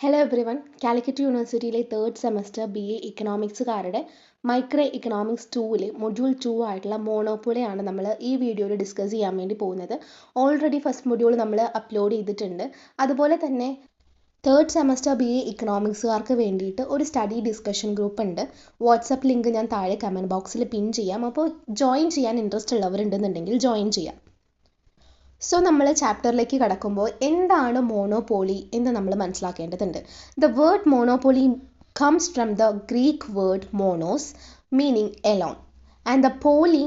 Hello every one. Calicut യൂണിവേഴ്സിറ്റിയിലെ third semester BA ഇക്കണോമിക്സുകാരുടെ micro economics 2-ലെ മൊഡ്യൂൾ 2 ആയിട്ടുള്ള മോണോപ്പൊളിയാണ് നമ്മൾ ഈ വീഡിയോയിൽ ഡിസ്കസ് ചെയ്യാൻ വേണ്ടി പോകുന്നത്. ഓൾറെഡി ഫസ്റ്റ് മൊഡ്യൂൾ നമ്മൾ അപ്ലോഡ് ചെയ്തിട്ടുണ്ട്. അതുപോലെ തന്നെ തേർഡ് സെമസ്റ്റർ BA ഇക്കണോമിക്സുകാർക്ക് വേണ്ടിയിട്ട് ഒരു സ്റ്റഡി ഡിസ്കഷൻ ഗ്രൂപ്പ് ഉണ്ട്. വാട്സപ്പ് ലിങ്ക് ഞാൻ താഴെ കമൻറ്റ് ബോക്സിൽ പിൻ ചെയ്യാം. അപ്പോൾ ജോയിൻ ചെയ്യാൻ ഇൻട്രസ്റ്റ് ഉള്ളവരുണ്ടെന്നുണ്ടെങ്കിൽ ജോയിൻ ചെയ്യാം. സോ നമ്മൾ ചാപ്റ്ററിലേക്ക് കടക്കുമ്പോൾ എന്താണ് മോണോപോളി എന്ന് നമ്മൾ മനസ്സിലാക്കേണ്ടതുണ്ട്. The word monopoly comes from the Greek word monos, meaning alone, and the poly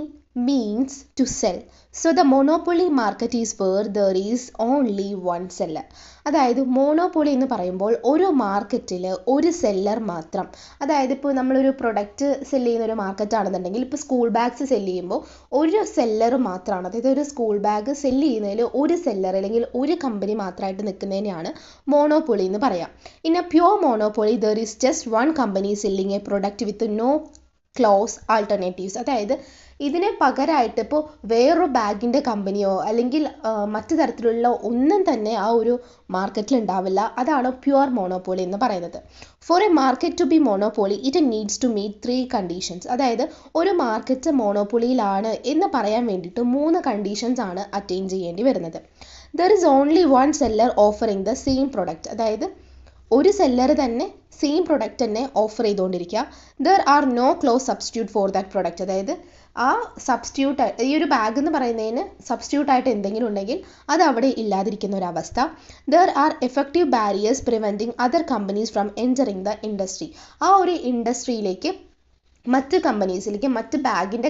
means to sell. So the monopoly market is where there is only one seller. അതായത് monopoly എന്ന് പറയുമ്പോൾ ഒരു മാർക്കറ്റിൽ ഒരു സെല്ലർ മാത്രം. അതായത് ഇപ്പോൾ നമ്മളൊരു പ്രൊഡക്റ്റ് സെല്ല് ചെയ്യുന്ന ഒരു മാർക്കറ്റ് ആണെന്നുണ്ടെങ്കിൽ ഇപ്പോൾ സ്കൂൾ ബാഗ്സ് സെല്ല് ചെയ്യുമ്പോൾ ഒരു സെല്ലർ മാത്രമാണ്. അതായത് ഒരു സ്കൂൾ ബാഗ് സെല്ല് ചെയ്യുന്നതിൽ ഒരു സെല്ലർ അല്ലെങ്കിൽ ഒരു കമ്പനി മാത്രമായിട്ട് നിൽക്കുന്നതിനെയാണ് മോണോപോളി എന്ന് പറയാം. In a pure monopoly there is just one company selling a product with no close alternatives. അതായത് ഇതിനെ പകരമായിട്ട് ഇപ്പോൾ വേറൊരു ബാഗിൻ്റെ കമ്പനിയോ അല്ലെങ്കിൽ മറ്റു തരത്തിലുള്ള ഒന്നും തന്നെ ആ ഒരു മാർക്കറ്റിൽ ഉണ്ടാവില്ല. അതാണ് പ്യുവർ മോണോപോളി എന്ന് പറയുന്നത്. For a market to be monopoly it needs to meet 3 conditions. അതായത് ഒരു മാർക്കറ്റ് മോണോപോളിയിലാണ് എന്ന് പറയാൻ വേണ്ടിയിട്ട് 3 കണ്ടീഷൻസ് ആണ് അറ്റൈൻ ചെയ്യേണ്ടി വരുന്നത്. There is only one seller offering the same product. അതായത് ഒരു സെല്ലർ തന്നെ സെയിം പ്രൊഡക്റ്റ് തന്നെ ഓഫർ ചെയ്തുകൊണ്ടിരിക്കുക. There are no close substitute for that product. അതായത് ആ സബ്സ്റ്റിറ്റ്യൂട്ട് ഈ ഒരു ബാഗ് എന്ന് പറയുന്നതിന് സബ്സ്റ്റിറ്റ്യൂട്ട് ആയിട്ട് എന്തെങ്കിലും ഉണ്ടെങ്കിൽ അത് അവിടെ ഇല്ലാതിരിക്കുന്ന ഒരു അവസ്ഥ. There are effective barriers preventing other companies from entering the industry. ആ ഒരു ഇൻഡസ്ട്രിയിലേക്ക് മറ്റ് കമ്പനീസിലേക്ക് മറ്റ് ബാഗിൻ്റെ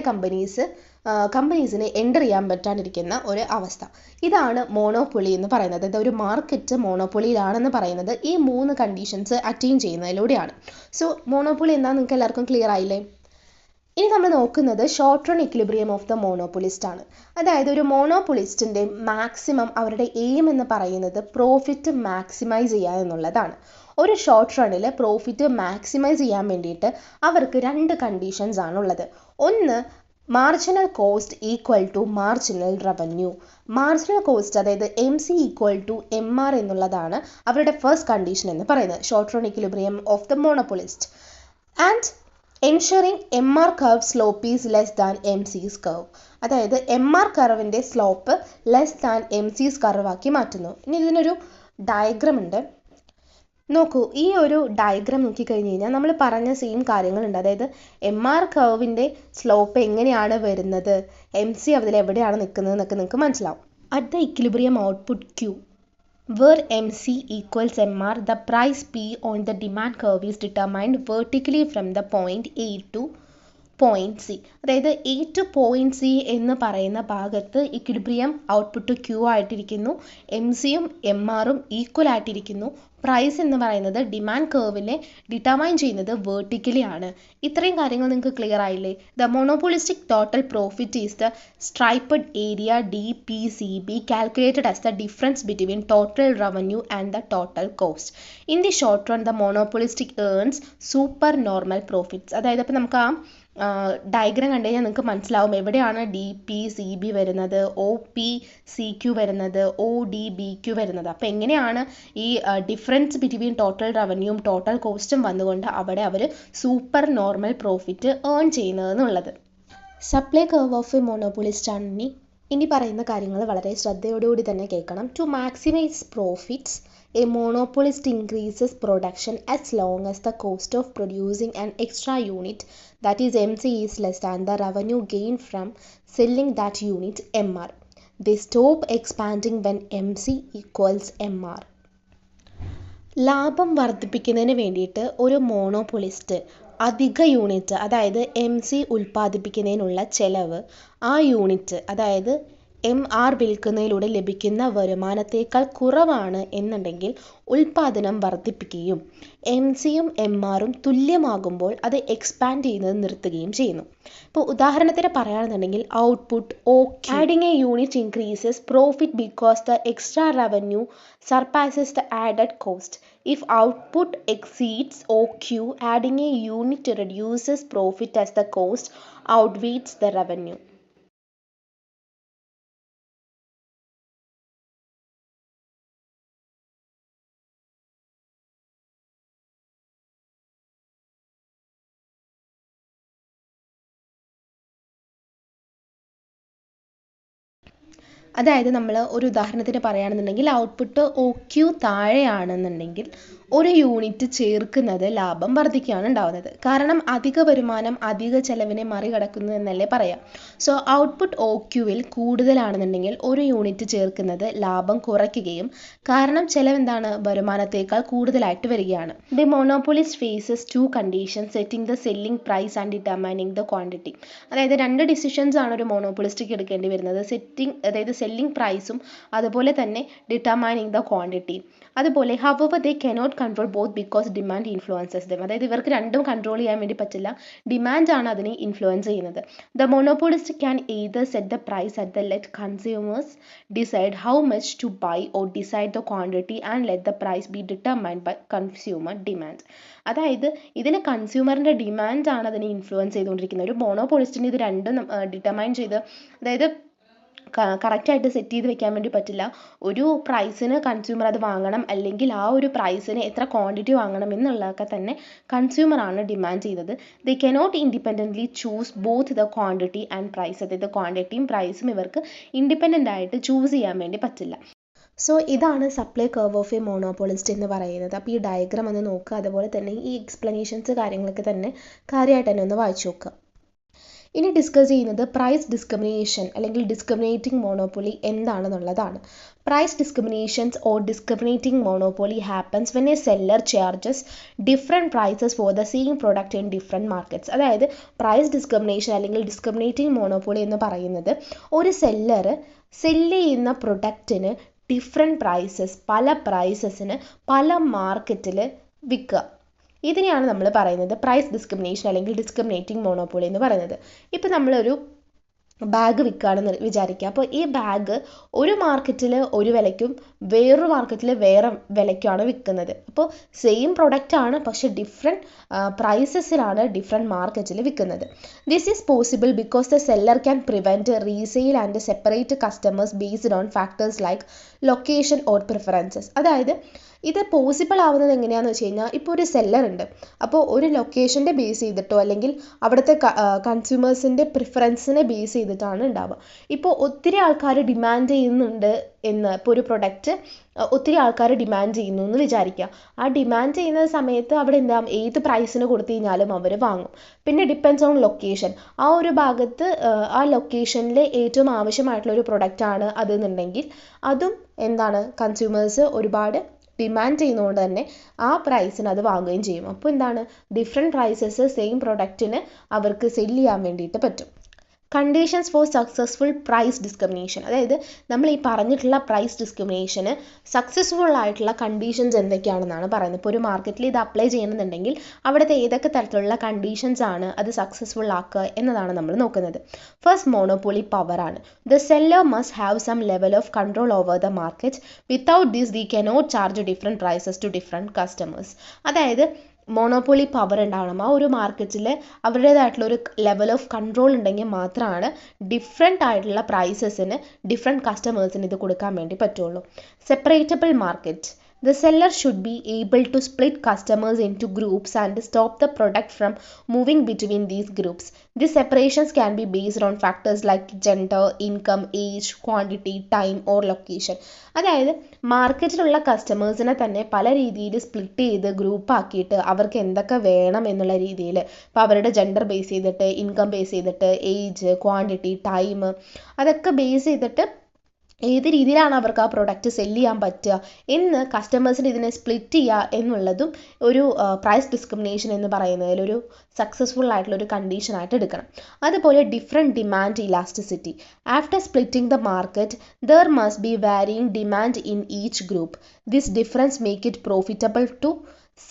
കമ്പനീസിന് എൻ്റർ ചെയ്യാൻ പറ്റാണ്ടിരിക്കുന്ന ഒരു അവസ്ഥ. ഇതാണ് മോണോപ്പൊളി എന്ന് പറയുന്നത്. അതായത് ഒരു മാർക്കറ്റ് മോണോപ്പൊളിയിലാണെന്ന് പറയുന്നത് ഈ 3 കണ്ടീഷൻസ് അറ്റൈൻ ചെയ്യുന്നതിലൂടെയാണ്. സോ മോണോപ്പൊളി എന്താണെന്ന് നിങ്ങൾക്ക് എല്ലാവർക്കും ക്ലിയർ ആയില്ലേ? ഇനി നമ്മൾ നോക്കുന്നത് short run equilibrium of the monopolist ആണ്. അതായത് ഒരു മോണോപ്പൊളിസ്റ്റിൻ്റെ മാക്സിമം അവരുടെ എയിം എന്ന് പറയുന്നത് പ്രോഫിറ്റ് മാക്സിമൈസ് ചെയ്യുക എന്നുള്ളതാണ്. ഒരു ഷോർട്ട് റണ്ണിൽ പ്രോഫിറ്റ് മാക്സിമൈസ് ചെയ്യാൻ വേണ്ടിയിട്ട് അവർക്ക് 2 കണ്ടീഷൻസ് ആണുള്ളത്. ഒന്ന്, marginal cost equal to marginal revenue. Marginal cost അതായത് MC ഈക്വൽ ടു MR എന്നുള്ളതാണ് അവരുടെ ഫസ്റ്റ് കണ്ടീഷൻ എന്ന് പറയുന്നത് short run equilibrium of the monopolist. And ensuring MR curve slope is less than MC's curve. അതായത് MR കർവിൻ്റെ slope less than MC's കർവാക്കി മാറ്റുന്നു. ഇനി ഇതിനൊരു ഡയഗ്രം ഉണ്ട്. നോക്കൂ, ഈ ഒരു ഡയഗ്രാം നോക്കിക്കഴിഞ്ഞ് കഴിഞ്ഞാൽ നമ്മൾ പറഞ്ഞ സെയിം കാര്യങ്ങളുണ്ട്. അതായത് MR കർവിൻ്റെ സ്ലോപ്പ് എങ്ങനെയാണ് വരുന്നത്, MC അതിൽ എവിടെയാണ് നിൽക്കുന്നത് എന്നൊക്കെ നിങ്ങൾക്ക് മനസ്സിലാവും. At the equilibrium output Q where MC equals MR, the price P on the demand curve is determined vertically from the point A to point C. അതായത് A to point C എന്ന് പറയുന്ന ഭാഗത്ത് ഇക്വിലിബ്രിയം ഔട്ട്പുട്ട് Q ആയിട്ടിരിക്കുന്നു, MCയും MRും equal ആയിട്ടിരിക്കുന്നു. Price എന്ന് പറയുന്നത് ഡിമാൻഡ് കർവിനെ ഡിറ്റർമൈൻ ചെയ്യുന്നത് വേർട്ടിക്കലി ആണ്. ഇത്രയും കാര്യങ്ങൾ നിങ്ങൾക്ക് ക്ലിയർ ആയില്ലേ? The monopolistic total profit is the striped area DPCB calculated as the difference between total revenue and the total cost. In the short run the monopolistic earns super normal profits. അതായത് അപ്പോൾ നമുക്ക് diagram കണ്ടു കഴിഞ്ഞാൽ നിങ്ങൾക്ക് മനസ്സിലാവും എവിടെയാണ് DPCB വരുന്നത്, OPCQ വരുന്നത്, ODBQ വരുന്നത്. അപ്പോൾ എങ്ങനെയാണ് ഈ ഡിഫറൻസ് ബിറ്റ്വീൻ ടോട്ടൽ റവന്യൂവും ടോട്ടൽ കോസ്റ്റും വന്നുകൊണ്ട് അവിടെ അവർ സൂപ്പർ നോർമൽ പ്രോഫിറ്റ് ഏൺ ചെയ്യുന്നതെന്നുള്ളത്. Supply curve of a monopolist ആണ് ഇനി പറയുന്ന കാര്യങ്ങൾ വളരെ ശ്രദ്ധയോടുകൂടി തന്നെ കേൾക്കണം. To maximise profits a monopolist increases production as long as the cost of producing an extra unit, that is MC, is less than the revenue gained from selling that unit MR. They stop expanding when MC equals MR. ലാഭം വർദ്ധിപ്പിക്കുന്നതിന് വേണ്ടിയിട്ട് ഒരു മോണോപ്പൊളിസ്റ്റ് അധിക unit അതായത് MC ഉൽപ്പാദിപ്പിക്കുന്നതിനുള്ള ചെലവ് ആ unit അതായത് MR വിൽക്കുന്നതിലൂടെ ലഭിക്കുന്ന വരുമാനത്തേക്കാൾ കുറവാണ് എന്നുണ്ടെങ്കിൽ ഉൽപ്പാദനം വർദ്ധിപ്പിക്കുകയും MCയും MRും തുല്യമാകുമ്പോൾ അത് എക്സ്പാൻഡ് ചെയ്യുന്നത് നിർത്തുകയും ചെയ്യുന്നു. ഇപ്പോൾ ഉദാഹരണത്തിന് പറയുകയാണെന്നുണ്ടെങ്കിൽ output OK, adding a unit increases profit because the extra revenue surpasses the added cost. If output exceeds OQ, adding a unit reduces profit as the cost outweighs the revenue. അതായത് നമ്മൾ ഒരു ഉദാഹരണത്തിന് പറയുകയാണെന്നുണ്ടെങ്കിൽ ഔട്ട്പുട്ട് OQ താഴെയാണെന്നുണ്ടെങ്കിൽ ഒരു unit ചേർക്കുന്നത് ലാഭം വർദ്ധിക്കുകയാണ് ഉണ്ടാവുന്നത്. കാരണം അധിക വരുമാനം അധിക ചെലവിനെ മറികടക്കുന്നു എന്നല്ലേ പറയാം. സോ ഔട്ട്പുട്ട് OQവിൽ കൂടുതലാണെന്നുണ്ടെങ്കിൽ ഒരു യൂണിറ്റ് ചേർക്കുന്നത് ലാഭം കുറയ്ക്കുകയും കാരണം ചെലവ് എന്താണ് വരുമാനത്തേക്കാൾ കൂടുതലായിട്ട് വരികയാണ്. The monopolist faces two conditions setting the selling price and determining the quantity. അതായത് 2 ഡിസിഷൻസ് ആണ് ഒരു മോണോപോളിസ്റ്റിക്ക് എടുക്കേണ്ടി വരുന്നത്. അതായത് സെല്ലിംഗ് പ്രൈസും അതുപോലെ തന്നെ ഡിറ്റർമൈനിങ് ദ ക്വാണ്ടിറ്റി. അതുപോലെ however they cannot control both because demand influences them. അതായത് ഇവർക്ക് രണ്ടും കൺട്രോൾ ചെയ്യാൻ വേണ്ടി പറ്റില്ല, ഡിമാൻഡ് ആണ് അതിനെ ഇൻഫ്ലുവൻസ് ചെയ്യുന്നത്. The monopolist can either set the price at the let consumers decide how much to buy or decide the quantity and let the price be determined by consumer demand. അതായത് ഇതിൽ കൺസ്യൂമറിൻ്റെ demand ആണ് അതിനെ influence ചെയ്തുകൊണ്ടിരിക്കുന്നത്. ഒരു മോണോപോളിസ്റ്റിന് ഇത് രണ്ടും determine ചെയ്ത് അതായത് കറക്റ്റായിട്ട് സെറ്റ് ചെയ്ത് വെക്കാൻ വേണ്ടി പറ്റില്ല. ഒരു പ്രൈസിന് കൺസ്യൂമർ അത് വാങ്ങണം, അല്ലെങ്കിൽ ആ ഒരു പ്രൈസിന് എത്ര ക്വാണ്ടിറ്റി വാങ്ങണം എന്നുള്ളതൊക്കെ തന്നെ കൺസ്യൂമറാണ് ഡിമാൻഡ് ചെയ്തത്. They cannot independently choose both the quantity and price. അതായത് ക്വാണ്ടിറ്റിയും പ്രൈസും ഇവർക്ക് ഇൻഡിപെൻഡൻ്റ് ആയിട്ട് ചൂസ് ചെയ്യാൻ വേണ്ടി പറ്റില്ല. സോ ഇതാണ് സപ്ലൈ കർവ് ഓഫ് എ മോണോപോളിസ്റ്റ് എന്ന് പറയുന്നത്. അപ്പോൾ ഈ ഡയഗ്രാം ഒന്ന് നോക്കുക, അതുപോലെ തന്നെ ഈ എക്സ്പ്ലനേഷൻസ് കാര്യങ്ങളൊക്കെ തന്നെ കാര്യമായിട്ട് തന്നെ ഒന്ന് വായിച്ചു നോക്കുക. ഇനി ഡിസ്കസ് ചെയ്യുന്നത് പ്രൈസ് ഡിസ്ക്രിമിനേഷൻ അല്ലെങ്കിൽ ഡിസ്ക്രിമിനേറ്റിംഗ് മോണോപ്പൊളി എന്താണെന്നുള്ളതാണ്. Price discriminations or discriminating monopoly happens when a seller charges different prices for the same product in different markets. അതായത് പ്രൈസ് ഡിസ്ക്രിമിനേഷൻ അല്ലെങ്കിൽ ഡിസ്ക്രിമിനേറ്റിംഗ് മോണോപ്പൊളി എന്ന് പറയുന്നത് ഒരു സെല്ലർ സെല്ല് ചെയ്യുന്ന പ്രൊഡക്റ്റിന് ഡിഫറെൻറ്റ് പ്രൈസസ് പല പ്രൈസസിന് പല മാർക്കറ്റിൽ വിൽക്കുക. ഇതിനെയാണ് നമ്മൾ പറയുന്നത് പ്രൈസ് ഡിസ്ക്രിമിനേഷൻ അല്ലെങ്കിൽ ഡിസ്ക്രിമിനേറ്റിംഗ് മോണോപ്പൊളി എന്ന് പറയുന്നത്. ഇപ്പോൾ നമ്മളൊരു ബാഗ് വിൽക്കുകയാണെന്ന് വിചാരിക്കുക. അപ്പോൾ ഈ ബാഗ് ഒരു മാർക്കറ്റിൽ ഒരു വിലയ്ക്കും വേറൊരു മാർക്കറ്റിൽ വേറെ വിലയ്ക്കാണ് വിൽക്കുന്നത്. അപ്പോൾ സെയിം പ്രൊഡക്റ്റ് ആണ്, പക്ഷേ ഡിഫറെൻറ്റ് പ്രൈസസിലാണ് ഡിഫറെൻറ്റ് മാർക്കറ്റിൽ വിൽക്കുന്നത്. This is possible because the seller can prevent resale and separate customers based on factors like location or preferences. അതായത് ഇത് പോസിബിൾ ആവുന്നത് എങ്ങനെയാണെന്ന് വെച്ച് കഴിഞ്ഞാൽ, ഇപ്പോൾ ഒരു സെല്ലർ ഉണ്ട്, അപ്പോൾ ഒരു ലൊക്കേഷൻ്റെ ബേസ് ചെയ്തിട്ടോ അല്ലെങ്കിൽ അവിടുത്തെ കൺസ്യൂമേഴ്സിൻ്റെ പ്രിഫറൻസിനെ ബേസ് ചെയ്തിട്ടാണ് ഉണ്ടാവുക. ഇപ്പോൾ ഒത്തിരി ആൾക്കാർ ഡിമാൻഡ് ചെയ്യുന്നുണ്ട് എന്ന്, ഇപ്പോൾ ഒരു പ്രൊഡക്റ്റ് ഒത്തിരി ആൾക്കാർ ഡിമാൻഡ് ചെയ്യുന്നു എന്ന് വിചാരിക്കുക. ആ ഡിമാൻഡ് ചെയ്യുന്ന സമയത്ത് അവിടെ എന്താ ഏത് പ്രൈസിന് കൊടുത്തു കഴിഞ്ഞാലും അവർ വാങ്ങും. പിന്നെ ഡിപ്പെൻഡ്സ് ഓൺ ലൊക്കേഷൻ. ആ ഒരു ഭാഗത്ത് ആ ലൊക്കേഷനിൽ ഏറ്റവും ആവശ്യമായിട്ടുള്ള ഒരു പ്രൊഡക്റ്റാണ് അതെന്നുണ്ടെങ്കിൽ അതും എന്താണ് കൺസ്യൂമേഴ്സ് ഒരുപാട് ഡിമാൻഡ് ചെയ്യുന്നതുകൊണ്ട് തന്നെ ആ പ്രൈസിന് അത് വാങ്ങുകയും ചെയ്യും. അപ്പോൾ എന്താണ് ഡിഫറെൻറ്റ് പ്രൈസസ് സെയിം പ്രൊഡക്റ്റിന് അവർക്ക് സെല്ല് ചെയ്യാൻ വേണ്ടിയിട്ട് പറ്റും. Conditions for successful price discrimination. അതായത് നമ്മൾ ഈ പറഞ്ഞിട്ടുള്ള പ്രൈസ് ഡിസ്ക്രിമിനേഷന് സക്സസ്ഫുൾ ആയിട്ടുള്ള കണ്ടീഷൻസ് എന്തൊക്കെയാണെന്നാണ് പറയുന്നത്. ഇപ്പോൾ ഒരു മാർക്കറ്റിൽ ഇത് അപ്ലൈ ചെയ്യണമെന്നുണ്ടെങ്കിൽ അവിടുത്തെ ഏതൊക്കെ തരത്തിലുള്ള കണ്ടീഷൻസ് ആണ് അത് സക്സസ്ഫുൾ ആക്കുക എന്നതാണ് നമ്മൾ നോക്കുന്നത്. ഫസ്റ്റ് മോണോപ്പൊളി പവറാണ്. The seller must have some level of control over the market. Without this they cannot charge different prices to different customers. അതായത് മോണോപ്പൊളി പവർ ഉണ്ടാവണം. ആ ഒരു മാർക്കറ്റിൽ അവരുടേതായിട്ടുള്ള ഒരു ലെവൽ ഓഫ് കൺട്രോൾ ഉണ്ടെങ്കിൽ മാത്രമാണ് ഡിഫറെൻ്റ് ആയിട്ടുള്ള പ്രൈസസിന് ഡിഫറെൻറ്റ് കസ്റ്റമേഴ്സിന് ഇത് കൊടുക്കാൻ വേണ്ടി പറ്റുള്ളൂ. സെപ്പറേറ്റബിൾ market. The seller should be able to split customers into groups and stop the product from moving between these groups. These separations can be based on factors like gender, income, age, quantity, time or location. അതായത് മാർക്കറ്റിലുള്ള കസ്റ്റമേഴ്സിനെ തന്നെ പല രീതിയിൽ split ചെയ്ത് group ആക്കിയിട്ട് അവർക്ക് എന്തൊക്കെ വേണം എന്നുള്ള രീതിയിൽ, ഇപ്പോൾ അവരുടെ ജെൻഡർ ബേസ് ചെയ്തിട്ട്, ഇൻകം ബേസ് ചെയ്തിട്ട്, ഏജ്, ക്വാണ്ടിറ്റി, ടൈം അതൊക്കെ ബേസ് ചെയ്തിട്ട് ഏത് രീതിയിലാണ് അവർക്ക് ആ പ്രൊഡക്റ്റ് സെല്ല് ചെയ്യാൻ പറ്റുക എന്ന് കസ്റ്റമേഴ്സിന് ഇതിനെ സ്പ്ലിറ്റ് ചെയ്യുക എന്നുള്ളതും ഒരു പ്രൈസ് ഡിസ്ക്രിമിനേഷൻ എന്ന് പറയുന്നതിൽ ഒരു സക്സസ്ഫുൾ ആയിട്ടുള്ള ഒരു കണ്ടീഷനായിട്ട് എടുക്കണം. അതുപോലെ different demand elasticity. After splitting the market there must be varying demand in each group. This difference make it profitable to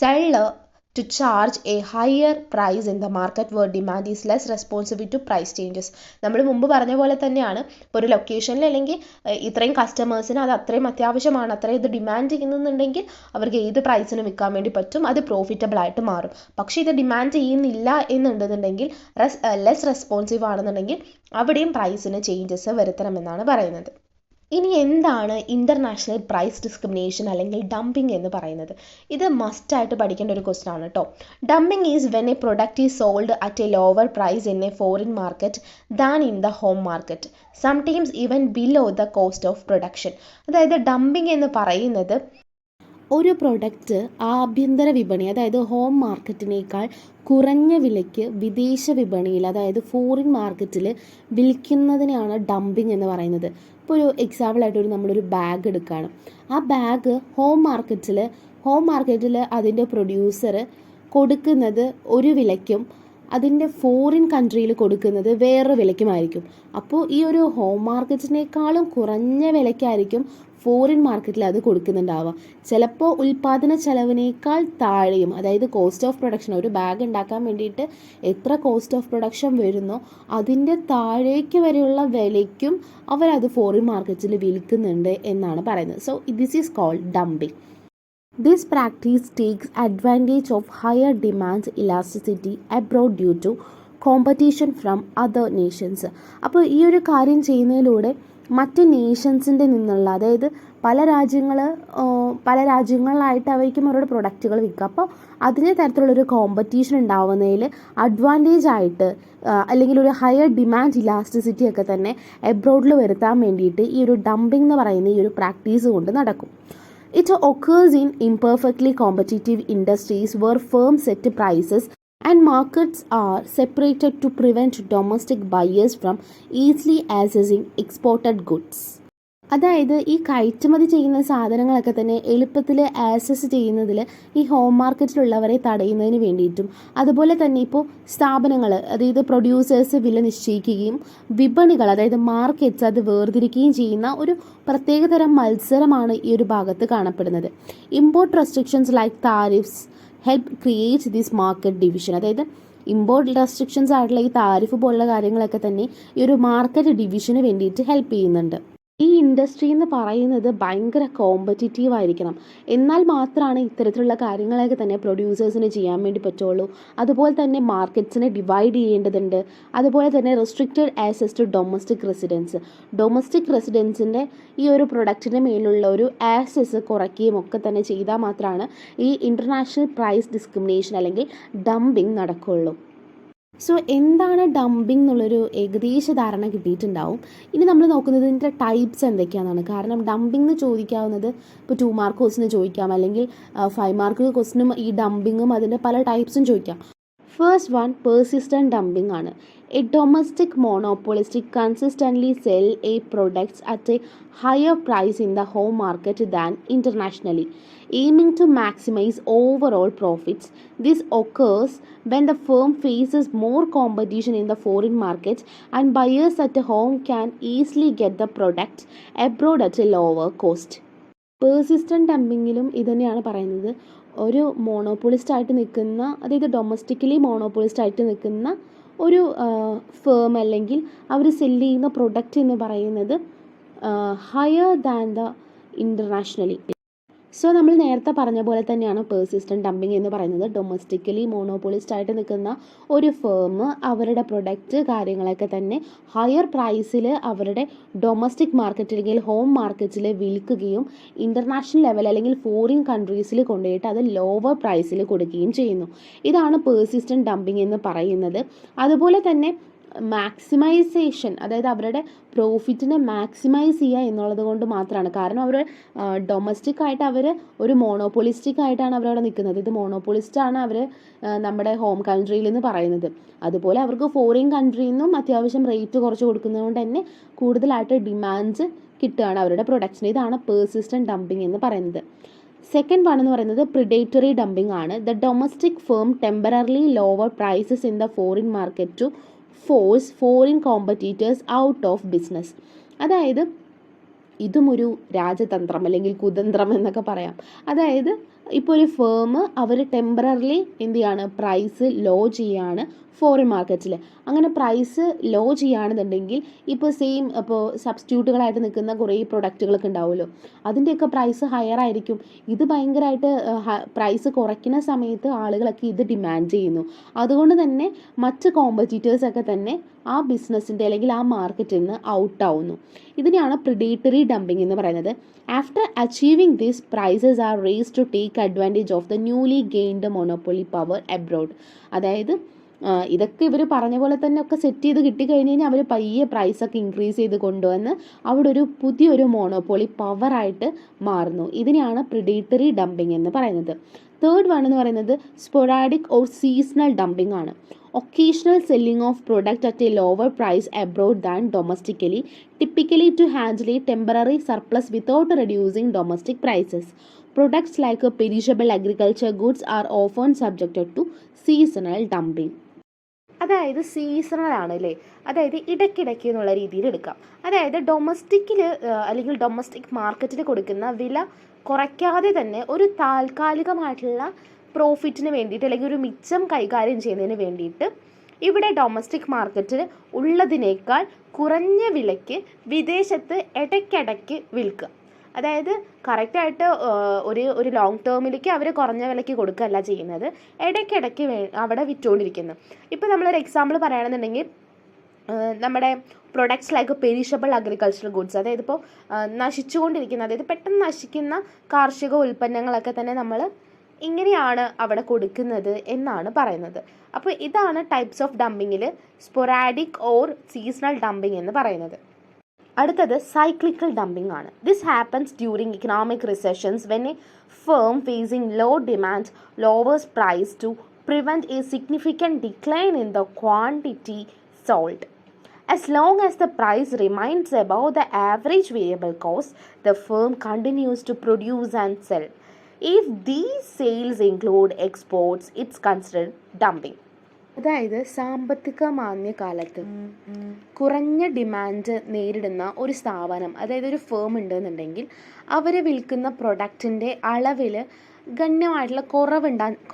seller to charge a higher price in the market where demand is less responsive to price changes. നമ്മൾ മുമ്പ് പറഞ്ഞ പോലെ തന്നെയാണ്, ഇപ്പോൾ ഒരു ലൊക്കേഷനിൽ അല്ലെങ്കിൽ ഇത്രയും കസ്റ്റമേഴ്സിന് അത് അത്രയും അത്യാവശ്യമാണ്, അത്രയും ഇത് ഡിമാൻഡ് ചെയ്യുന്നുണ്ടെങ്കിൽ അവർക്ക് ഏത് പ്രൈസിന് വിൽക്കാൻ വേണ്ടി പറ്റും, അത് പ്രോഫിറ്റബിൾ ആയിട്ട് മാറും. പക്ഷേ ഇത് ഡിമാൻഡ് ചെയ്യുന്നില്ല എന്നുണ്ടെന്നുണ്ടെങ്കിൽ ലെസ് റെസ്പോൺസീവ് ആണെന്നുണ്ടെങ്കിൽ അവിടെയും പ്രൈസിന് ചേഞ്ചസ് വരുത്തണമെന്നാണ് പറയുന്നത്. ഇനി എന്താണ് ഇൻ്റർനാഷണൽ പ്രൈസ് ഡിസ്ക്രിമിനേഷൻ അല്ലെങ്കിൽ ഡംപിംഗ് എന്ന് പറയുന്നത്? ഇത് മസ്റ്റായിട്ട് പഠിക്കേണ്ട ഒരു ക്വസ്റ്റൻ ആണ് കേട്ടോ. Dumping is when a product is sold at a lower price in a foreign market than in the home market, sometimes even below the cost of production. അതായത് ഡംപിംഗ് എന്ന് പറയുന്നത് ഒരു പ്രൊഡക്റ്റ് ആഭ്യന്തര വിപണി, അതായത് ഹോം മാർക്കറ്റിനേക്കാൾ കുറഞ്ഞ വിലയ്ക്ക് വിദേശ വിപണിയിൽ, അതായത് ഫോറിൻ മാർക്കറ്റിൽ വിൽക്കുന്നതിനെയാണ് ഡംപിംഗ് എന്ന് പറയുന്നത്. ഇപ്പോൾ ഒരു എക്സാമ്പിളായിട്ട് നമ്മളൊരു ബാഗ് എടുക്കുകയാണ്. ആ ബാഗ് ഹോം മാർക്കറ്റിൽ അതിൻ്റെ പ്രൊഡ്യൂസർ കൊടുക്കുന്നത് ഒരു വിലയ്ക്കും അതിൻ്റെ ഫോറിൻ കൺട്രിയിൽ കൊടുക്കുന്നത് വേറൊരു വിലയ്ക്കുമായിരിക്കും. അപ്പോൾ ഈ ഒരു ഹോം മാർക്കറ്റിനേക്കാളും കുറഞ്ഞ വിലയ്ക്കായിരിക്കും ഫോറിൻ മാർക്കറ്റിൽ അത് കൊടുക്കുന്നുണ്ടാവുക. ചിലപ്പോൾ ഉൽപ്പാദന ചെലവിനേക്കാൾ താഴെയും, അതായത് കോസ്റ്റ് ഓഫ് പ്രൊഡക്ഷൻ, ഒരു ബാഗ് ഉണ്ടാക്കാൻ വേണ്ടിയിട്ട് എത്ര കോസ്റ്റ് ഓഫ് പ്രൊഡക്ഷൻ വരുന്നോ അതിൻ്റെ താഴേക്ക് വരെയുള്ള വിലയ്ക്കും അവരത് ഫോറിൻ മാർക്കറ്റിൽ വിൽക്കുന്നുണ്ട് എന്നാണ് പറയുന്നത്. So this is called dumping. This practice takes advantage of higher demand elasticity abroad due to competition from other nations. അപ്പോൾ ഈ ഒരു കാര്യം ചെയ്യുന്നതിലൂടെ മറ്റ് നേഷൻസിൻ്റെ നിന്നുള്ള, അതായത് പല രാജ്യങ്ങളിലായിട്ട് അവർക്കും അവരുടെ പ്രൊഡക്റ്റുകൾ വിൽക്കുക. അപ്പോൾ അതിന് തരത്തിലുള്ളൊരു കോമ്പറ്റീഷൻ ഉണ്ടാവുന്നതിൽ അഡ്വാൻറ്റേജ് ആയിട്ട് അല്ലെങ്കിൽ ഒരു ഹയർ ഡിമാൻഡ് ഇലാസ്റ്റിസിറ്റി ഒക്കെ തന്നെ എബ്രോഡിൽ വരുത്താൻ വേണ്ടിയിട്ട് ഈ ഒരു ഡംപിംഗ് എന്ന് പറയുന്ന ഈ ഒരു പ്രാക്ടീസ് കൊണ്ട് നടക്കും. It occurs in imperfectly competitive industries where firms set prices and markets are separated to prevent domestic buyers from easily accessing exported goods. അതായത് ഈ കയറ്റുമതി ചെയ്യുന്ന സാധനങ്ങളൊക്കെ തന്നെ എളുപ്പത്തിൽ ആക്സസ് ചെയ്യുന്നതിൽ ഈ ഹോം മാർക്കറ്റിലുള്ളവരെ തടയുന്നതിന് വേണ്ടിയിട്ടും, അതുപോലെ തന്നെ ഇപ്പോൾ സ്ഥാപനങ്ങൾ, അതായത് പ്രൊഡ്യൂസേഴ്സ് വില നിശ്ചയിക്കുകയും വിപണികൾ, അതായത് മാർക്കറ്റ്സ് അത് വേർതിരിക്കുകയും ചെയ്യുന്ന ഒരു പ്രത്യേകതരം മത്സരമാണ് ഈ ഒരു ഭാഗത്ത് കാണപ്പെടുന്നത്. Import restrictions like tariffs help create this market division. അതായത് ഇമ്പോർട്ട് റെസ്ട്രിക്ഷൻസ് ആയിട്ടുള്ള ഈ താരിഫ് പോലുള്ള കാര്യങ്ങളൊക്കെ തന്നെ ഈ ഒരു മാർക്കറ്റ് ഡിവിഷന് വേണ്ടിയിട്ട് ഹെൽപ്പ് ചെയ്യുന്നുണ്ട്. ഈ ഇൻഡസ്ട്രി എന്ന് പറയുന്നത് ഭയങ്കര കോമ്പറ്റീറ്റീവ് ആയിരിക്കണം, എന്നാൽ മാത്രമാണ് ഇത്തരത്തിലുള്ള കാര്യങ്ങളൊക്കെ തന്നെ പ്രൊഡ്യൂസേഴ്സിന് ചെയ്യാൻ വേണ്ടി പറ്റുള്ളൂ. അതുപോലെ തന്നെ മാർക്കറ്റ്സിനെ ഡിവൈഡ് ചെയ്യേണ്ടതുണ്ട്. അതുപോലെ തന്നെ റെസ്ട്രിക്റ്റഡ് ആക്സസ് ടു ഡൊമസ്റ്റിക് റെസിഡൻസിൻ്റെ ഈ ഒരു പ്രൊഡക്റ്റിൻ്റെ മേലുള്ള ഒരു ആക്സസ് കുറയ്ക്കുകയും ഒക്കെ തന്നെ ചെയ്താൽ മാത്രമാണ് ഈ ഇൻ്റർനാഷണൽ പ്രൈസ് ഡിസ്ക്രിമിനേഷൻ അല്ലെങ്കിൽ ഡംപിംഗ് നടക്കുകയുള്ളൂ. സോ എന്താണ് ഡംപിംഗ് എന്നുള്ളൊരു ഏകദേശ ധാരണ കിട്ടിയിട്ടുണ്ടാവും. ഇനി നമ്മൾ നോക്കുന്നത് ഇതിൻ്റെ ടൈപ്സ് എന്തൊക്കെയാണെന്നാണ്. കാരണം ഡംപിംഗ് എന്ന് ചോദിക്കാവുന്നത് ഇപ്പോൾ 2 മാർക്ക് ക്വസ്റ്റിന് ചോദിക്കാം, അല്ലെങ്കിൽ 5 മാർക്ക് ക്വസ്റ്റിനും ഈ ഡംപിങ്ങും അതിൻ്റെ പല ടൈപ്സും ചോദിക്കാം. ഫസ്റ്റ് വൺ പെർസിസ്റ്റൻറ്റ് ഡംപിംഗ് ആണ്. A domestic monopolistic consistently sell a products at a higher price in the home market than internationally, aiming to maximize overall profits. This occurs when the firm faces more competition in the foreign markets and buyers at home can easily get the products abroad at a lower cost. Persistent ഡംപിങ്ങിലും ഇതുതന്നെയാണ് പറയുന്നത്. ഒരു മോണോപോളിസ്റ്റായിട്ട് നിൽക്കുന്ന, അതായത് domestically മോണോപോളിസ്റ്റായിട്ട് നിൽക്കുന്ന ഒരു firm അല്ലെങ്കിൽ അവർ cell ചെയ്യുന്ന പ്രൊഡക്റ്റ് എന്ന് പറയുന്നത് higher than the internationally. So നമ്മൾ നേരത്തെ പറഞ്ഞ പോലെ തന്നെയാണ് പെർസിസ്റ്റൻറ്റ് ഡംപിംഗ് എന്ന് പറയുന്നത്. ഡൊമസ്റ്റിക്കലി മോണോപോളിസ്റ്റായിട്ട് നിൽക്കുന്ന ഒരു ഫേം അവരുടെ പ്രൊഡക്റ്റ് കാര്യങ്ങളൊക്കെ തന്നെ ഹയർ പ്രൈസിൽ അവരുടെ ഡൊമസ്റ്റിക് മാർക്കറ്റ് അല്ലെങ്കിൽ ഹോം മാർക്കറ്റിൽ വിൽക്കുകയും ഇൻ്റർനാഷണൽ ലെവൽ അല്ലെങ്കിൽ ഫോറിൻ കൺട്രീസിൽ കൊണ്ടുപോയിട്ട് അത് ലോവർ പ്രൈസിൽ കൊടുക്കുകയും ചെയ്യുന്നു. ഇതാണ് പെർസിസ്റ്റൻറ്റ് ഡംപിംഗ് എന്ന് പറയുന്നത്. അതുപോലെ തന്നെ മാക്സിമൈസേഷൻ, അതായത് അവരുടെ പ്രോഫിറ്റിനെ മാക്സിമൈസ് ചെയ്യുക എന്നുള്ളത് കൊണ്ട് മാത്രമാണ്. കാരണം അവർ ഡൊമസ്റ്റിക് ആയിട്ട് അവർ ഒരു മോണോപോളിസ്റ്റിക് ആയിട്ടാണ് അവരവിടെ നിൽക്കുന്നത്. ഇത് മോണോപോളിസ്റ്റാണ് അവർ നമ്മുടെ ഹോം കൺട്രിയിൽ നിന്ന് പറയുന്നത്. അതുപോലെ അവർക്ക് ഫോറിൻ കൺട്രിയിൽ നിന്നും അത്യാവശ്യം റേറ്റ് കുറച്ച് കൊടുക്കുന്നത് കൊണ്ട് തന്നെ കൂടുതലായിട്ട് ഡിമാൻഡ്സ് കിട്ടുകയാണ് അവരുടെ പ്രൊഡക്ട്സിന്. ഇതാണ് പെർസിസ്റ്റൻറ്റ് ഡംപിംഗ് എന്ന് പറയുന്നത്. സെക്കൻഡ് വൺ എന്ന് പറയുന്നത് പ്രിഡേറ്ററി ഡംപിംഗ് ആണ്. The domestic firm temporarily lower prices in the foreign market to force foreign competitors out of business. അതായത് ഇതും ഒരു രാജതന്ത്രം അല്ലെങ്കിൽ കുതന്ത്രം എന്നൊക്കെ പറയാം. അതായത് ഇപ്പോൾ ഒരു ഫേം അവർ ടെമ്പററിലി എന്ത് ചെയ്യാണ്, പ്രൈസ് ലോ ചെയ്യാണ് ഫോറിൻ മാർക്കറ്റിൽ. അങ്ങനെ പ്രൈസ് ലോ ചെയ്യുകയാണെന്നുണ്ടെങ്കിൽ ഇപ്പോൾ സബ്സ്റ്റിറ്റ്യൂട്ടുകളായിട്ട് നിൽക്കുന്ന കുറേ പ്രൊഡക്റ്റുകളൊക്കെ ഉണ്ടാവുമല്ലോ, അതിൻ്റെയൊക്കെ പ്രൈസ് ഹയർ ആയിരിക്കും. ഇത് ഭയങ്കരമായിട്ട് പ്രൈസ് കുറയ്ക്കുന്ന സമയത്ത് ആളുകളൊക്കെ ഇത് ഡിമാൻഡ് ചെയ്യുന്നു. അതുകൊണ്ട് തന്നെ മറ്റ് കോമ്പറ്റീറ്റേഴ്സൊക്കെ തന്നെ ആ ബിസിനസ്സിൻ്റെ അല്ലെങ്കിൽ ആ മാർക്കറ്റിൽ നിന്ന് ഔട്ടാവുന്നു. ഇതിനെയാണ് പ്രിഡേറ്ററി ഡംപിങ് എന്ന് പറയുന്നത്. After achieving this, prices are raised to take advantage of the newly gained monopoly power abroad. അതായത് ഇതൊക്കെ ഇവർ പറഞ്ഞ പോലെ തന്നെ ഒക്കെ സെറ്റ് ചെയ്ത് കിട്ടിക്കഴിഞ്ഞ് കഴിഞ്ഞാൽ അവർ പയ്യെ പ്രൈസൊക്കെ ഇൻക്രീസ് ചെയ്ത് കൊണ്ടുവന്ന് അവിടെ ഒരു പുതിയൊരു മോണോപ്പൊളി പവറായിട്ട് മാറുന്നു. ഇതിനെയാണ് പ്രിഡേറ്ററി ഡംപിങ് എന്ന് പറയുന്നത്. തേർഡ് വൺ എന്ന് പറയുന്നത് സ്പൊറാഡിക് ഓർ സീസണൽ ഡംപിങ് ആണ്. Occasional selling of product at a lower price abroad than domestically, typically to handle a temporary surplus without reducing domestic prices. Products like perishable agriculture goods are often subjected to seasonal dumping. അതായത് seasonal ആണ് അല്ലേ, അതായത് ഇടയ്ക്കിടയ്ക്ക് എന്നുള്ള രീതിയിൽ എടുക്കാം. അതായത് ഡൊമസ്റ്റിക്കിൽ അല്ലെങ്കിൽ ഡൊമസ്റ്റിക് മാർക്കറ്റിൽ കൊടുക്കുന്ന വില കുറയ്ക്കാതെ തന്നെ ഒരു താൽക്കാലികമായിട്ടുള്ള പ്രോഫിറ്റിന് വേണ്ടിയിട്ട് അല്ലെങ്കിൽ ഒരു മിച്ചം കൈകാര്യം ചെയ്യുന്നതിന് വേണ്ടിയിട്ട് ഇവിടെ ഡൊമസ്റ്റിക് മാർക്കറ്റിൽ ഉള്ളതിനേക്കാൾ കുറഞ്ഞ വിലയ്ക്ക് വിദേശത്ത് ഇടയ്ക്കിടയ്ക്ക് വിൽക്കുക. അതായത് കറക്റ്റായിട്ട് ഒരു ലോങ് ടേമിലേക്ക് അവർ കുറഞ്ഞ വിലയ്ക്ക് കൊടുക്കുകയല്ല ചെയ്യുന്നത്, ഇടയ്ക്കിടയ്ക്ക് അവിടെ വിറ്റുകൊണ്ടിരിക്കുന്നു. ഇപ്പോൾ നമ്മളൊരു എക്സാമ്പിൾ പറയുകയാണെന്നുണ്ടെങ്കിൽ നമ്മുടെ products like perishable agricultural goods, അതായത് ഇപ്പോൾ നശിച്ചുകൊണ്ടിരിക്കുന്ന, അതായത് പെട്ടെന്ന് നശിക്കുന്ന കാർഷിക ഉൽപ്പന്നങ്ങളൊക്കെ തന്നെ നമ്മൾ ഇങ്ങനെയാണ് അവിടെ കൊടുക്കുന്നത് എന്നാണ് പറയുന്നത്. അപ്പോൾ ഇതാണ് ടൈപ്സ് ഓഫ് ഡംപിങ്ങിൽ സ്പൊറാഡിക് ഓർ സീസണൽ ഡംപിങ് എന്ന് പറയുന്നത്. അടുത്തത് സൈക്ലിക്കൽ ഡംപിങ് ആണ്. This happens during economic recessions when a firm facing low demand lowers price to prevent a significant decline in the quantity sold. As long as the price remains above the average variable cost, the firm continues to produce and sell. If these sales include exports, it's considered dumping. അതായത് സാമ്പത്തിക മാന്ദ്യകാലത്ത് കുറഞ്ഞ demand നേരിടുന്ന ഒരു സ്ഥാപനം, അതായത് ഒരു firm ഉണ്ടെന്നുണ്ടെങ്കിൽ അവർ വിൽക്കുന്ന പ്രൊഡക്റ്റിൻ്റെ അളവിൽ ഗണ്യമായിട്ടുള്ള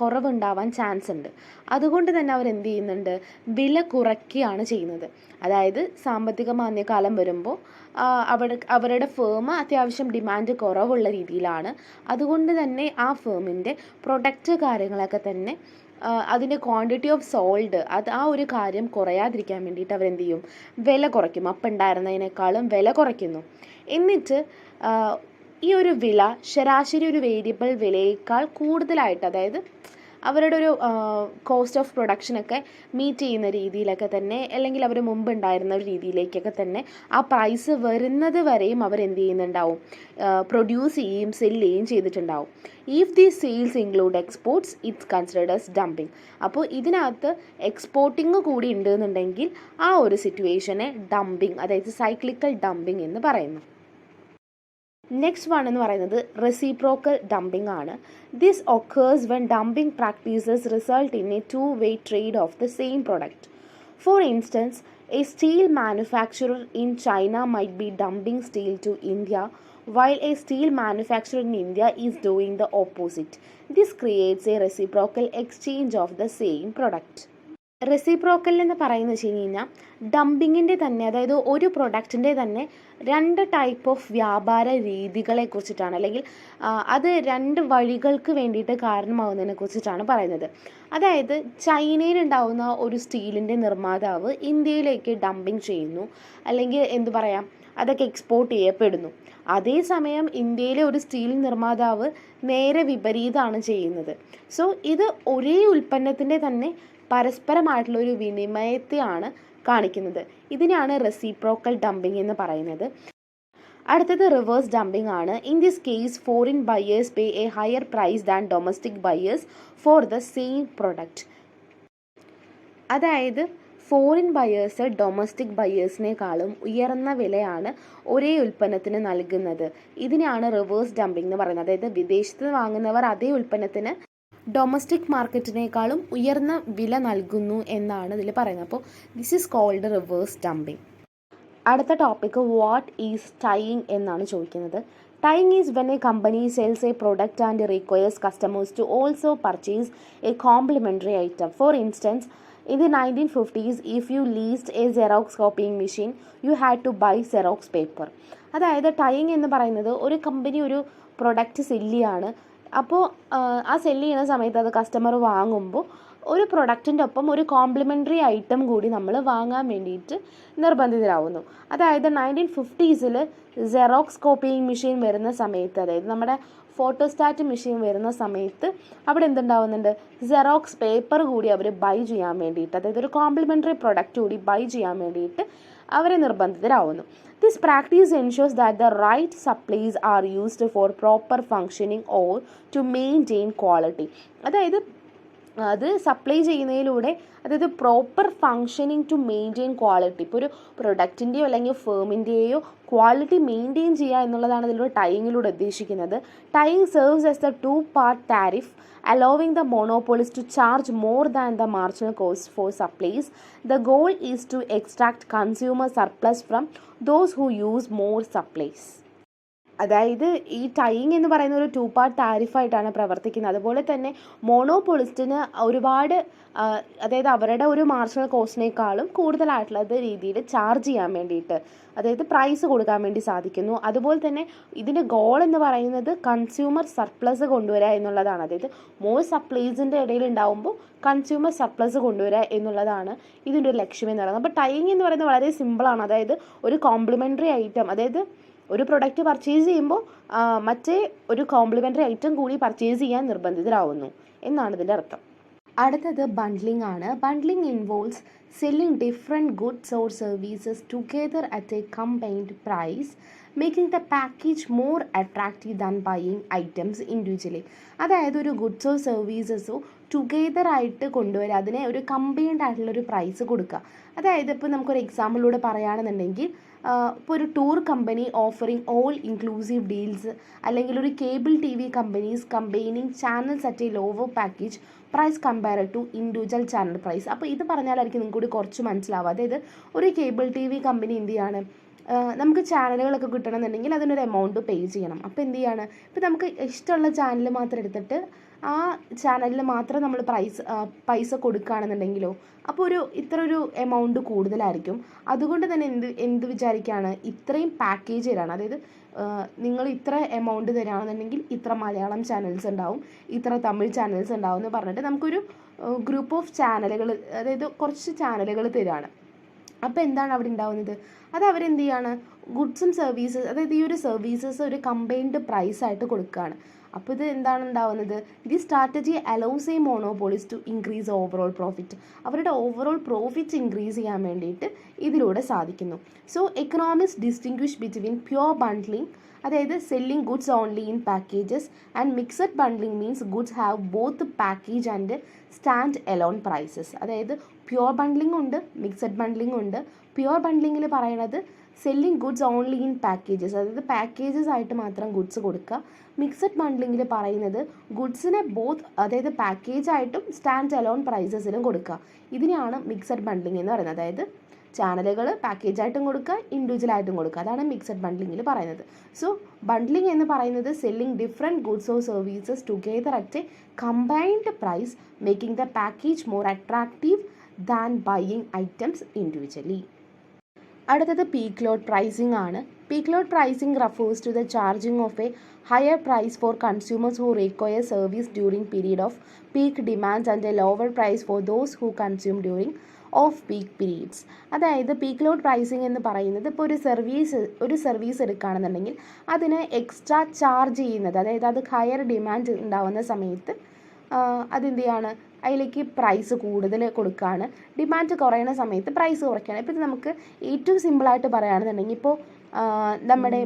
കുറവുണ്ടാവാൻ ചാൻസ് ഉണ്ട്. അതുകൊണ്ട് തന്നെ അവരെന്ത് ചെയ്യുന്നുണ്ട്, വില കുറയ്ക്കുകയാണ് ചെയ്യുന്നത്. അതായത് സാമ്പത്തിക മാന്ദ്യകാലം വരുമ്പോൾ അവരുടെ ഫേം അത്യാവശ്യം ഡിമാൻഡ് കുറവുള്ള രീതിയിലാണ്. അതുകൊണ്ട് തന്നെ ആ ഫേമിൻ്റെ പ്രൊഡക്റ്റ് കാര്യങ്ങളൊക്കെ തന്നെ അതിൻ്റെ ക്വാണ്ടിറ്റി ഓഫ് സോൾഡ് ആ ഒരു കാര്യം കുറയാതിരിക്കാൻ വേണ്ടിയിട്ട് അവരെന്ത് ചെയ്യും, വില കുറയ്ക്കും. അപ്പം ഉണ്ടായിരുന്നതിനേക്കാളും വില കുറയ്ക്കുന്നു. എന്നിട്ട് ഈ ഒരു വില ശരാശരി ഒരു വേരിയബിൾ വിലയേക്കാൾ കൂടുതലായിട്ട്, അതായത് അവരുടെ ഒരു കോസ്റ്റ് ഓഫ് പ്രൊഡക്ഷനൊക്കെ മീറ്റ് ചെയ്യുന്ന രീതിയിലൊക്കെ തന്നെ, അല്ലെങ്കിൽ അവർ മുമ്പ് ഉണ്ടായിരുന്ന ഒരു രീതിയിലേക്കൊക്കെ തന്നെ ആ പ്രൈസ് വരുന്നത് വരെയും അവരെന്ത് ചെയ്യുന്നുണ്ടാവും, പ്രൊഡ്യൂസ് ചെയ്യുകയും സെല്ല് ചെയ്യുകയും ചെയ്തിട്ടുണ്ടാവും. If the sales include exports, it's considered as dumping. അപ്പോൾ ഇതിനകത്ത് എക്സ്പോർട്ടിങ് കൂടി ഉണ്ടെന്നുണ്ടെങ്കിൽ ആ ഒരു സിറ്റുവേഷനെ ഡംപിങ്, അതായത് സൈക്ലിക്കൽ ഡംപിങ് എന്ന് പറയുന്നു. നെക്സ്റ്റ് വൺ എന്ന് പറയുന്നത് റെസിപ്രോക്കൽ ഡംപിങ് ആണ്. This occurs when dumping practices result in A two-way trade of the same product. For instance, a steel manufacturer in China might be dumping steel to India, while a steel manufacturer in India is doing the opposite. This creates a reciprocal exchange of the same product. Reciprocal എന്ന് പറയുന്നത് വെച്ച് കഴിഞ്ഞാൽ ഡംപിങ്ങിൻ്റെ തന്നെ, അതായത് ഒരു പ്രൊഡക്റ്റിൻ്റെ തന്നെ രണ്ട് type of വ്യാപാര രീതികളെ കുറിച്ചിട്ടാണ്, അല്ലെങ്കിൽ അത് രണ്ട് വഴികൾക്ക് വേണ്ടിയിട്ട് കാരണമാകുന്നതിനെ കുറിച്ചിട്ടാണ് പറയുന്നത്. അതായത് ചൈനയിലുണ്ടാവുന്ന ഒരു സ്റ്റീലിൻ്റെ നിർമ്മാതാവ് ഇന്ത്യയിലേക്ക് ഡംപിങ് ചെയ്യുന്നു, അല്ലെങ്കിൽ എന്തു പറയാം, അതൊക്കെ എക്സ്പോർട്ട് ചെയ്യപ്പെടുന്നു. അതേസമയം ഇന്ത്യയിലെ ഒരു സ്റ്റീൽ നിർമ്മാതാവ് നേരെ വിപരീതമാണ് ചെയ്യുന്നത്. സോ ഇത് ഒരേ ഉൽപ്പന്നത്തിൻ്റെ തന്നെ പരസ്പരമായിട്ടുള്ള ഒരു വിനിമയത്തെയാണ് കാണിക്കുന്നത്. ഇതിനെയാണ് റെസിപ്രോക്കൽ ഡംപിങ് എന്ന് പറയുന്നത്. അടുത്തത് റിവേഴ്സ് ഡംപിങ് ആണ്. In this case foreign buyers pay a higher price than domestic buyers for the same product. അതായത് ഫോറിൻ ബയേഴ്സ് ഡൊമസ്റ്റിക് ബയേഴ്സിനേക്കാളും ഉയർന്ന വിലയാണ് ഒരേ ഉൽപ്പന്നത്തിന് നൽകുന്നത്. ഇതിനെയാണ് റിവേഴ്സ് ഡംപിങ് എന്ന് പറയുന്നത്. അതായത് വിദേശത്ത് വാങ്ങുന്നവർ അതേ ഉൽപ്പന്നത്തിന് ഡൊമസ്റ്റിക് മാർക്കറ്റിനേക്കാളും ഉയർന്ന വില നൽകുന്നു എന്നാണ് ഇതിൽ പറയുന്നത്. അപ്പോൾ this is called reverse dumping. അടുത്ത ടോപ്പിക്ക് വാട്ട് ഈസ് ടൈയിങ് എന്നാണ് ചോദിക്കുന്നത്. Tying is when a company sells a product and requires customers to also purchase a complementary item. For instance, in the 1950s, if you leased a Xerox copying machine, you had to buy Xerox paper. അതായത് tying എന്ന് പറയുന്നത് ഒരു company ഒരു product cell ചെയ്യാണ്. അപ്പോൾ ആ cell ചെയ്യുന്ന സമയത്ത് അത് കസ്റ്റമർ വാങ്ങുമ്പോൾ ഒരു പ്രൊഡക്റ്റിൻ്റെ ഒപ്പം ഒരു കോംപ്ലിമെൻ്ററി ഐറ്റം കൂടി നമ്മൾ വാങ്ങാൻ വേണ്ടിയിട്ട് നിർബന്ധിതരാകുന്നു. അതായത് 1950s സെറോക്സ് കോപ്പിയിങ് മെഷീൻ വരുന്ന സമയത്ത്, അതായത് നമ്മുടെ ഫോട്ടോസ്റ്റാറ്റ് മെഷീൻ വരുന്ന സമയത്ത് അവിടെ എന്തുണ്ടാവുന്നുണ്ട്, സെറോക്സ് പേപ്പർ കൂടി അവർ ബൈ ചെയ്യാൻ വേണ്ടിയിട്ട്, അതായത് ഒരു കോംപ്ലിമെൻ്ററി പ്രൊഡക്റ്റ് കൂടി ബൈ ചെയ്യാൻ വേണ്ടിയിട്ട് അവരെ നിർബന്ധിതരാകുന്നു. This practice ensures that the right supplies are used for proper functioning or to maintain quality. അതായത് അത് സപ്ലൈ ചെയ്യുന്നതിലൂടെ, അതായത് proper functioning to maintain quality, ഇപ്പോൾ ഒരു പ്രൊഡക്റ്റിൻ്റെയോ അല്ലെങ്കിൽ ഫേമിൻ്റെയോ ക്വാളിറ്റി മെയിൻറ്റെയിൻ ചെയ്യുക എന്നുള്ളതാണ് ഇതിലൂടെ ടൈയിങ്ങിലൂടെ ഉദ്ദേശിക്കുന്നത്. Tying serves as the 2-part tariff, allowing the monopolist to charge more than the marginal cost for supplies. The goal is to extract consumer surplus from those who use more supplies. അതായത് ഈ tying എന്ന് പറയുന്ന ഒരു 2-part ടാരിഫായിട്ടാണ് പ്രവർത്തിക്കുന്നത്. അതുപോലെ തന്നെ മോണോപോളിസ്റ്റിന് ഒരുപാട് അതായത് അവരുടെ ഒരു മാർജിനൽ കോസ്റ്റിനേക്കാളും കൂടുതലായിട്ടുള്ളത് രീതിയിൽ ചാർജ് ചെയ്യാൻ വേണ്ടിയിട്ട്, അതായത് പ്രൈസ് കൊടുക്കാൻ വേണ്ടി സാധിക്കുന്നു. അതുപോലെ തന്നെ ഇതിൻ്റെ ഗോൾ എന്ന് പറയുന്നത് കൺസ്യൂമർ സർപ്ലസ് കൊണ്ടുവരിക എന്നുള്ളതാണ്. അതായത് മോർ സപ്ലൈസിൻ്റെ ഇടയിൽ ഉണ്ടാകുമ്പോൾ കൺസ്യൂമർ സർപ്ലസ് കൊണ്ടുവരിക എന്നുള്ളതാണ് ഇതിൻ്റെ ഒരു ലക്ഷ്യം എന്ന് പറയുന്നത്. അപ്പോൾ ടൈയിങ് എന്ന് പറയുന്നത് വളരെ സിമ്പിളാണ്. അതായത് ഒരു കോംപ്ലിമെൻ്ററി ഐറ്റം, അതായത് ഒരു പ്രൊഡക്റ്റ് പർച്ചേസ് ചെയ്യുമ്പോൾ മറ്റേ ഒരു കോംപ്ലിമെൻ്ററി ഐറ്റം കൂടി പർച്ചേസ് ചെയ്യാൻ നിർബന്ധിതരാകുന്നു എന്നാണ് ഇതിൻ്റെ അർത്ഥം. അടുത്തത് ബണ്ട്ലിംഗ് ആണ്. Bundling involves selling different goods or services together at a combined price, making the package more attractive than buying items individually. അതായത് ഒരു ഗുഡ്സോ സർവീസസോ ടുഗെദർ ആയിട്ട് കൊണ്ടുവരിക, അതിനെ ഒരു കമ്പൈൻഡ് ആയിട്ടുള്ളൊരു പ്രൈസ് കൊടുക്കുക. അതായത് ഇപ്പോൾ നമുക്കൊരു എക്സാമ്പിളിലൂടെ പറയുകയാണെന്നുണ്ടെങ്കിൽ, ഇപ്പോൾ ഒരു tour company offering all inclusive deals, അല്ലെങ്കിൽ ഒരു cable T V companies combining channels at a lower package price compared to individual channel price. അപ്പോൾ ഇത് പറഞ്ഞാലായിരിക്കും നിങ്ങൾക്ക് കൂടി കുറച്ച് മനസ്സിലാവുക. അതായത് ഒരു കേബിൾ ടി വി കമ്പനി എന്ത് ചെയ്യാണ്, നമുക്ക് ചാനലുകളൊക്കെ കിട്ടണമെന്നുണ്ടെങ്കിൽ അതിനൊരു എമൗണ്ട് പേ ചെയ്യണം. അപ്പോൾ എന്ത് ചെയ്യാണ്, ഇപ്പോൾ നമുക്ക് ഇഷ്ടമുള്ള ചാനൽ മാത്രം എടുത്തിട്ട് ആ ചാനലിൽ മാത്രം നമ്മൾ പൈസ കൊടുക്കുകയാണെന്നുണ്ടെങ്കിലോ അപ്പോൾ ഇത്ര ഒരു എമൗണ്ട് കൂടുതലായിരിക്കും. അതുകൊണ്ട് തന്നെ എന്ത് വിചാരിക്കുകയാണ്, ഇത്രയും പാക്കേജ് തരാണ്, അതായത് നിങ്ങൾ ഇത്ര എമൗണ്ട് തരാണെന്നുണ്ടെങ്കിൽ ഇത്ര മലയാളം ചാനൽസ് ഉണ്ടാവും, ഇത്ര തമിഴ് ചാനൽസ് ഉണ്ടാവും എന്ന് പറഞ്ഞിട്ട് നമുക്കൊരു ഗ്രൂപ്പ് ഓഫ് ചാനലുകൾ, അതായത് കുറച്ച് ചാനലുകൾ തരാണ്. അപ്പോൾ എന്താണ് അവിടെ ഉണ്ടാവുന്നത്, അത് അവരെന്ത് ചെയ്യാണ്, ഗുഡ്സും സർവീസസ്, അതായത് ഈ ഒരു സർവീസസ് ഒരു കമ്പൈൻഡ് പ്രൈസായിട്ട് കൊടുക്കുകയാണ്. അപ്പോൾ ഇത് എന്താണ് ഉണ്ടാവുന്നത്, the strategy allows a monopolist to increase overall profit. അവരുടെ ഓവറോൾ പ്രോഫിറ്റ് ഇൻക്രീസ് ചെയ്യാൻ വേണ്ടിയിട്ട് ഇതിലൂടെ സാധിക്കുന്നു. So economics distinguish between pure bundling, അതായത് selling goods only in packages, and mixed bundling means goods have both package and stand alone prices. അതായത് pure bundling ഉണ്ട്, mixed bundling ഉണ്ട്. Pure ബണ്ട്ലിങ്ങിൽ പറയണത് selling goods only in packages, അതായത് packages ആയിട്ട് മാത്രം goods കൊടുക്കുക. മിക്സഡ് ബണ്ട്ലിങ്ങിൽ പറയുന്നത് ഗുഡ്സിനെ ബോത്ത്, അതായത് പാക്കേജായിട്ടും സ്റ്റാൻഡ് അലോൺ പ്രൈസസിലും കൊടുക്കുക. ഇതിനെയാണ് മിക്സഡ് ബണ്ട്ലിംഗ് എന്ന് പറയുന്നത്. അതായത് ചാനലുകൾ പാക്കേജായിട്ടും കൊടുക്കുക, ഇൻഡിവിജ്വലായിട്ടും കൊടുക്കുക. അതാണ് മിക്സഡ് ബണ്ട്ലിങ്ങിൽ പറയുന്നത്. സോ ബണ്ട്ലിംഗ് എന്ന് പറയുന്നത് selling different goods or services together at a combined price, making the package more attractive than buying items individually. അടുത്തത് പീക്ക് ലോഡ് പ്രൈസിംഗ് ആണ്. Peak load pricing refers to the charging of a higher price for consumers who require service during period of peak demands and a lower price for those who consume during of peak periods. അതായത് peak load pricing എന്ന് പറയുന്നത് ഇപ്പോൾ ഒരു service എടുക്കുകയാണെന്നുണ്ടെങ്കിൽ അതിന് extra charge ചെയ്യുന്നത്, അതായത് അത് ഹയർ ഡിമാൻഡ് ഉണ്ടാവുന്ന സമയത്ത് അതെന്ത് ചെയ്യാണ്, അതിലേക്ക് പ്രൈസ് കൂടുതൽ കൊടുക്കുകയാണ്. ഡിമാൻഡ് കുറയുന്ന സമയത്ത് പ്രൈസ് കുറയ്ക്കുകയാണ്. ഇപ്പോൾ ഇത് നമുക്ക് ഏറ്റവും സിമ്പിളായിട്ട് പറയുകയാണെന്നുണ്ടെങ്കിൽ, ഇപ്പോൾ നമ്മുടെ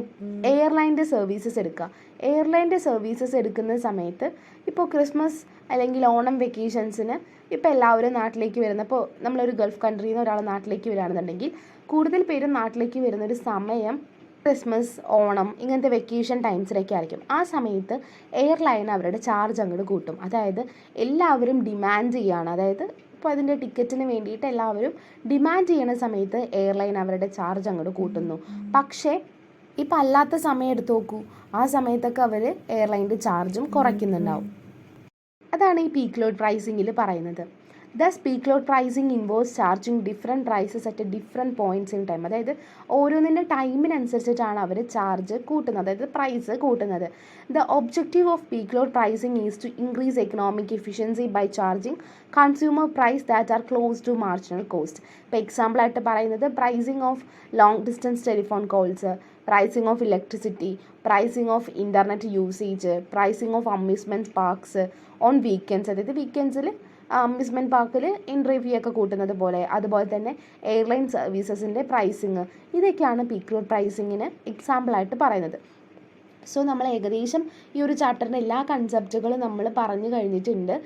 എയർലൈൻ്റെ സർവീസസ് എടുക്കുക. എയർലൈൻ്റെ സർവീസസ് എടുക്കുന്ന സമയത്ത് ഇപ്പോൾ ക്രിസ്മസ് അല്ലെങ്കിൽ ഓണം വെക്കേഷൻസിന് ഇപ്പോൾ എല്ലാവരും നാട്ടിലേക്ക് വരുന്ന, ഇപ്പോൾ നമ്മളൊരു ഗൾഫ് കൺട്രിയിൽ നിന്ന് ഒരാൾ നാട്ടിലേക്ക് വരികയാണെന്നുണ്ടെങ്കിൽ കൂടുതൽ പേരും നാട്ടിലേക്ക് വരുന്നൊരു സമയം ക്രിസ്മസ്, ഓണം ഇങ്ങനത്തെ വെക്കേഷൻ ടൈംസിലൊക്കെ ആയിരിക്കും. ആ സമയത്ത് എയർലൈൻ അവരുടെ ചാർജ് അങ്ങോട്ട് കൂട്ടും. അതായത് എല്ലാവരും ഡിമാൻഡ് ചെയ്യുകയാണ്, അതായത് ഇപ്പോൾ അതിൻ്റെ ടിക്കറ്റിന് വേണ്ടിയിട്ട് എല്ലാവരും ഡിമാൻഡ് ചെയ്യുന്ന സമയത്ത് എയർലൈൻ അവരുടെ ചാർജ് അങ്ങോട്ട് കൂട്ടുന്നു. പക്ഷേ ഇപ്പം അല്ലാത്ത സമയം എടുത്ത് നോക്കൂ, ആ സമയത്തൊക്കെ അവർ എയർലൈൻ്റെ ചാർജും കുറയ്ക്കുന്നുണ്ടാവും. അതാണ് ഈ പീക്ക് ലോഡ് പ്രൈസിങ്ങിൽ പറയുന്നത്. Thus peak load pricing involves charging different prices at different points in time. അതായത് ഓരോന്നിൻ്റെ ടൈമിനനുസരിച്ചിട്ടാണ് അവർ ചാർജ് കൂട്ടുന്നത്, അതായത് പ്രൈസ് കൂട്ടുന്നത്. The objective of peak load pricing is to increase economic efficiency by charging consumer price that are close to marginal cost. ഇപ്പോൾ എക്സാമ്പിളായിട്ട് പറയുന്നത് pricing of long distance telephone calls, pricing of electricity, pricing of internet usage, pricing of amusement parks on weekends. അതായത് വീക്കെൻഡ്സിൽ amusement പാർക്കിൽ entry fee ഒക്കെ കൂട്ടുന്നത് പോലെ, അതുപോലെ തന്നെ എയർലൈൻ സർവീസസിൻ്റെ പ്രൈസിങ്, ഇതൊക്കെയാണ് പീക്ക് ലോഡ് പ്രൈസിങ്ങിന് എക്സാമ്പിളായിട്ട് പറയുന്നത്. സോ നമ്മൾ ഏകദേശം ഈ ഒരു ചാപ്റ്ററിൻ്റെ എല്ലാ കൺസെപ്റ്റുകളും നമ്മൾ പറഞ്ഞു കഴിഞ്ഞിട്ടുണ്ട്.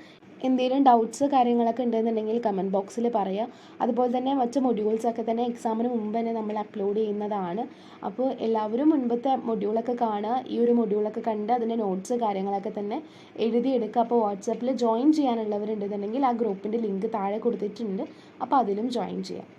എന്തെങ്കിലും ഡൗട്ട്സ് കാര്യങ്ങളൊക്കെ ഉണ്ടെന്നുണ്ടെങ്കിൽ കമൻറ്റ് ബോക്സിൽ പറയുക. അതുപോലെ തന്നെ മറ്റ് മൊഡ്യൂൾസൊക്കെ തന്നെ എക്സാമിന് മുമ്പ് തന്നെ നമ്മൾ അപ്ലോഡ് ചെയ്യുന്നതാണ്. അപ്പോൾ എല്ലാവരും മുൻപത്തെ മൊഡ്യൂളൊക്കെ കാണുക, ഈ ഒരു മൊഡ്യൂളൊക്കെ കണ്ട് അതിൻ്റെ നോട്ട്സ് കാര്യങ്ങളൊക്കെ തന്നെ എഴുതിയെടുക്കുക. അപ്പോൾ വാട്സാപ്പിൽ ജോയിൻ ചെയ്യാനുള്ളവരുണ്ടെന്നുണ്ടെങ്കിൽ ആ ഗ്രൂപ്പിൻ്റെ ലിങ്ക് താഴെ കൊടുത്തിട്ടുണ്ട്, അപ്പോൾ അതിലും ജോയിൻ ചെയ്യാം.